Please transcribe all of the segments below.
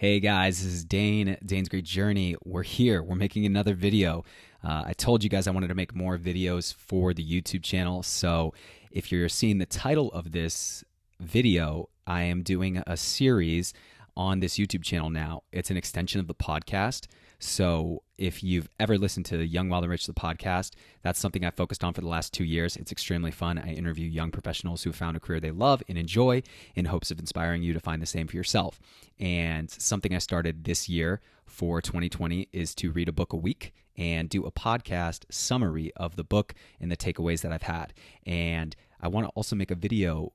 Hey guys, this is Dane, Dane's Great Journey. We're here. We're making another video. I told you guys I wanted to make more videos for the YouTube channel. So if you're seeing the title of this video, I am doing a series on this YouTube channel now. It's an extension of the podcast. So if you've ever listened to Young, Wild, and Rich, the podcast, that's something I focused on for the last 2 years. It's extremely fun. I interview young professionals who found a career they love and enjoy in hopes of inspiring you to find the same for yourself. And something I started this year for 2020 is to read a book a week and do a podcast summary of the book and the takeaways that I've had. And I want to also make a video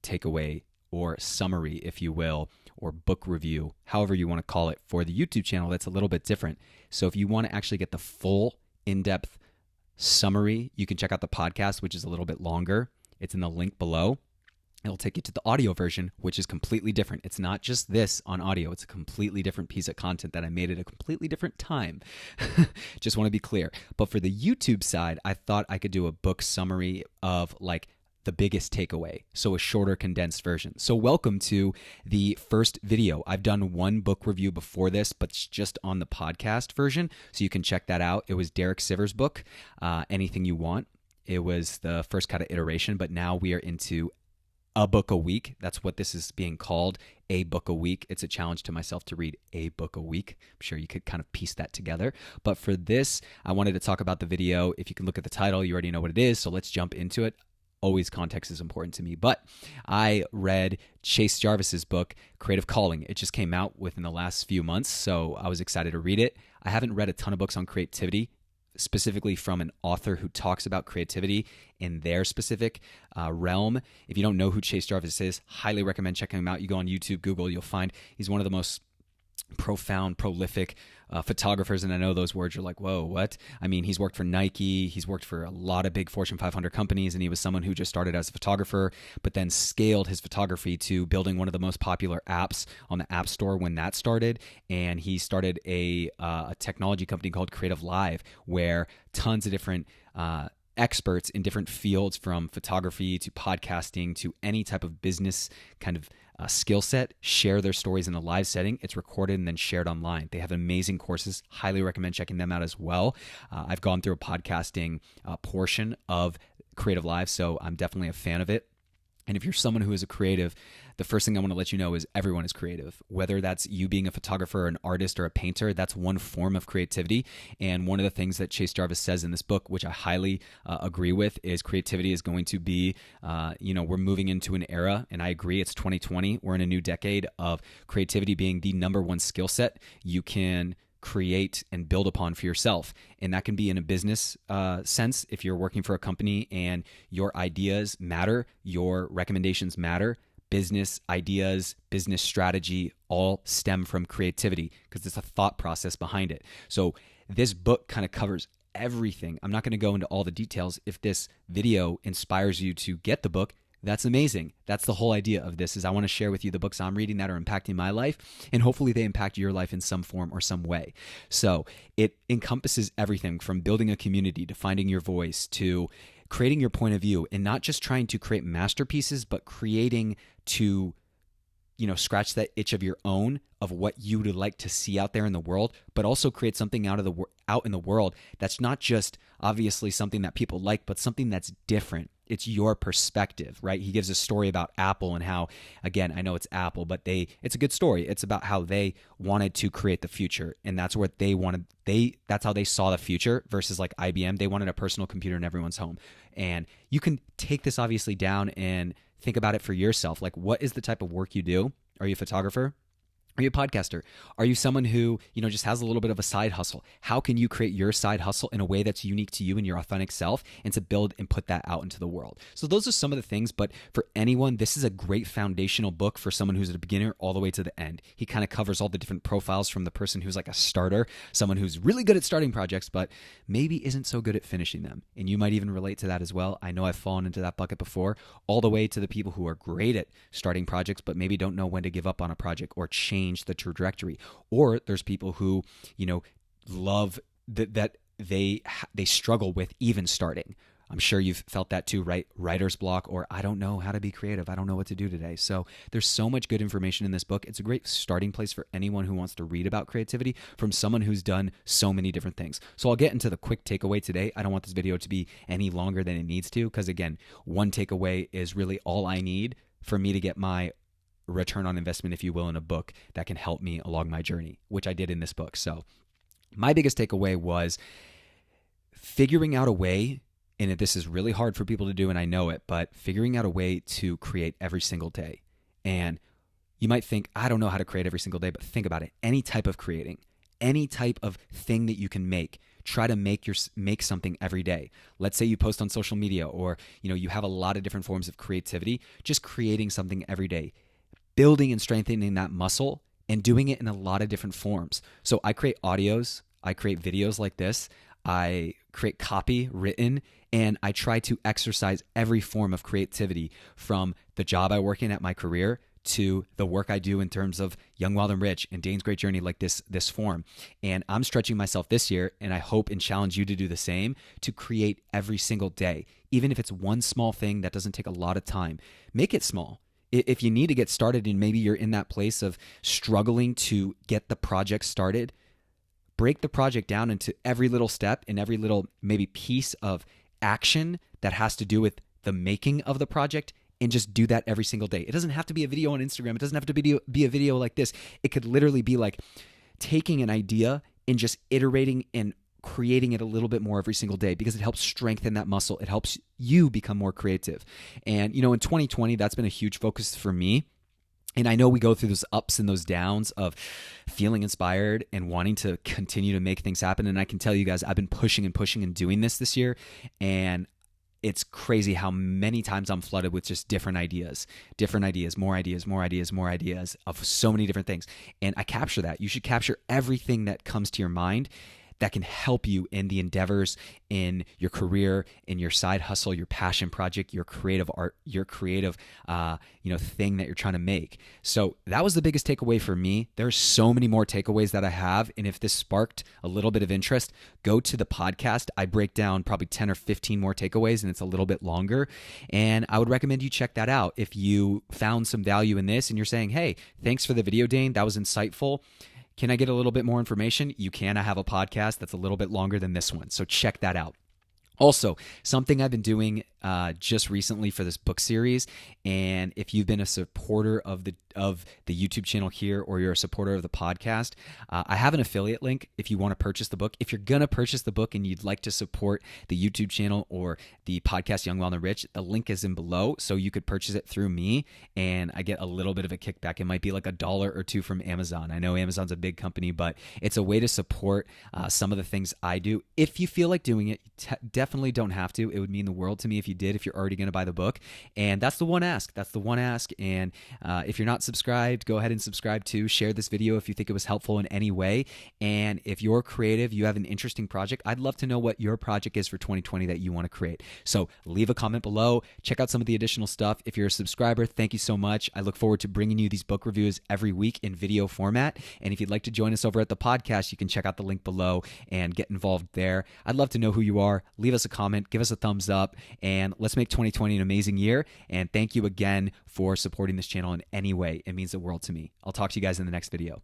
takeaway or summary, if you will, or book review, however you want to call it, for the YouTube channel that's a little bit different. So if you want to actually get the full in-depth summary, you can check out the podcast, which is a little bit longer. It's in the link below. It'll take you to the audio version, which is completely different. It's not just this on audio. It's a completely different piece of content that I made at a completely different time. Just want to be clear. But for the YouTube side, I thought I could do a book summary of like the biggest takeaway, so a shorter, condensed version. So welcome to the first video. I've done one book review before this, but it's just on the podcast version, so you can check that out. It was Derek Sivers' book, Anything You Want. It was the first kind of iteration, but now we are into a book a week. That's what this is being called, a book a week. It's a challenge to myself to read a book a week. I'm sure you could kind of piece that together. But for this, I wanted to talk about the video. If you can look at the title, you already know what it is, so let's jump into it. Always context is important to me. But I read Chase Jarvis's book, Creative Calling. It just came out within the last few months, so I was excited to read it. I haven't read a ton of books on creativity, specifically from an author who talks about creativity in their specific realm. If you don't know who Chase Jarvis is, highly recommend checking him out. You go on YouTube, Google, you'll find he's one of the most profound, prolific photographers, and I know those words are like, whoa, what? I mean, he's worked for Nike, he's worked for a lot of big Fortune 500 companies, and he was someone who just started as a photographer, but then scaled his photography to building one of the most popular apps on the App Store when that started, and he started a technology company called Creative Live, where tons of different experts in different fields, from photography to podcasting to any type of business kind of skill set, share their stories in a live setting. It's recorded and then shared online. They have amazing courses. Highly recommend checking them out as well. I've gone through a podcasting portion of Creative Live, so I'm definitely a fan of it. And if you're someone who is a creative, the first thing I want to let you know is everyone is creative. Whether that's you being a photographer, an artist, or a painter, that's one form of creativity. And one of the things that Chase Jarvis says in this book, which I highly agree with, is creativity is going to be, we're moving into an era, and I agree, it's 2020. We're in a new decade of creativity being the number one skill set you can create and build upon for yourself. And that can be in a business sense. If you're working for a company and your ideas matter, your recommendations matter, business ideas, business strategy all stem from creativity because it's a thought process behind it. So this book kind of covers everything. I'm not going to go into all the details. If this video inspires you to get the book, that's amazing. That's the whole idea of this, is I want to share with you the books I'm reading that are impacting my life, and hopefully they impact your life in some form or some way. So it encompasses everything from building a community to finding your voice to creating your point of view, and not just trying to create masterpieces, but creating to scratch that itch of your own of what you would like to see out there in the world, but also create something out in the world that's not just obviously something that people like, but something that's different. It's your perspective, right? He gives a story about Apple and how, again, I know it's Apple, but it's a good story. It's about how they wanted to create the future, and that's what they wanted. That's how they saw the future versus like IBM. They wanted a personal computer in everyone's home. And you can take this obviously down and think about it for yourself. Like, what is the type of work you do? Are you a photographer? Are you a podcaster? Are you someone who, just has a little bit of a side hustle? How can you create your side hustle in a way that's unique to you and your authentic self, and to build and put that out into the world? So those are some of the things, but for anyone, this is a great foundational book for someone who's a beginner all the way to the end. He kind of covers all the different profiles, from the person who's like a starter, someone who's really good at starting projects, but maybe isn't so good at finishing them. And you might even relate to that as well. I know I've fallen into that bucket before, all the way to the people who are great at starting projects, but maybe don't know when to give up on a project or change the trajectory. Or there's people who, love that they struggle with even starting. I'm sure you've felt that too, right? Writer's block, or I don't know how to be creative. I don't know what to do today. So there's so much good information in this book. It's a great starting place for anyone who wants to read about creativity from someone who's done so many different things. So I'll get into the quick takeaway today. I don't want this video to be any longer than it needs to, because again, one takeaway is really all I need for me to get my return on investment, if you will, in a book that can help me along my journey, which I did in this book. So my biggest takeaway was figuring out a way, and this is really hard for people to do, and I know it, but figuring out a way to create every single day. And you might think, I don't know how to create every single day, but think about it. Any type of creating, any type of thing that you can make, try to make something every day. Let's say you post on social media, or you have a lot of different forms of creativity. Just creating something every day, building and strengthening that muscle, and doing it in a lot of different forms. So I create audios, I create videos like this, I create copy written, and I try to exercise every form of creativity, from the job I work in at my career to the work I do in terms of Young, Wild, and Rich and Dane's Great Journey, like this form. And I'm stretching myself this year, and I hope and challenge you to do the same, to create every single day. Even if it's one small thing that doesn't take a lot of time, make it small. If you need to get started and maybe you're in that place of struggling to get the project started, break the project down into every little step and every little maybe piece of action that has to do with the making of the project, and just do that every single day. It doesn't have to be a video on Instagram. It doesn't have to be a video like this. It could literally be like taking an idea and just iterating and creating it a little bit more every single day, because it helps strengthen that muscle. It helps you become more creative. And, in 2020, that's been a huge focus for me. And I know we go through those ups and those downs of feeling inspired and wanting to continue to make things happen. And I can tell you guys, I've been pushing and doing this year. And it's crazy how many times I'm flooded with just different ideas, more ideas of so many different things. And I capture that. You should capture everything that comes to your mind that can help you in the endeavors, in your career, in your side hustle, your passion project, your creative art, your creative, thing that you're trying to make. So that was the biggest takeaway for me. There's so many more takeaways that I have. And if this sparked a little bit of interest, go to the podcast. I break down probably 10 or 15 more takeaways, and it's a little bit longer. And I would recommend you check that out. If you found some value in this and you're saying, hey, thanks for the video, Dane, that was insightful. Can I get a little bit more information? You can. I have a podcast that's a little bit longer than this one, so check that out. Also, something I've been doing just recently for this book series, and if you've been a supporter of the YouTube channel here, or you're a supporter of the podcast, I have an affiliate link if you want to purchase the book. If you're going to purchase the book and you'd like to support the YouTube channel or the podcast Young, Wild, and Rich, the link is in below, so you could purchase it through me, and I get a little bit of a kickback. It might be like $1 or $2 from Amazon. I know Amazon's a big company, but it's a way to support some of the things I do. If you feel like doing it, definitely don't have to. It would mean the world to me if you did, if you're already going to buy the book. And that's the one ask. And if you're not subscribed, go ahead and subscribe too. Share this video if you think it was helpful in any way. And if you're creative, you have an interesting project, I'd love to know what your project is for 2020 that you want to create. So leave a comment below. Check out some of the additional stuff. If you're a subscriber, thank you so much. I look forward to bringing you these book reviews every week in video format. And if you'd like to join us over at the podcast, you can check out the link below and get involved there. I'd love to know who you are. Leave us a comment, give us a thumbs up, and let's make 2020 an amazing year. And thank you again for supporting this channel in any way. It means the world to me. I'll talk to you guys in the next video.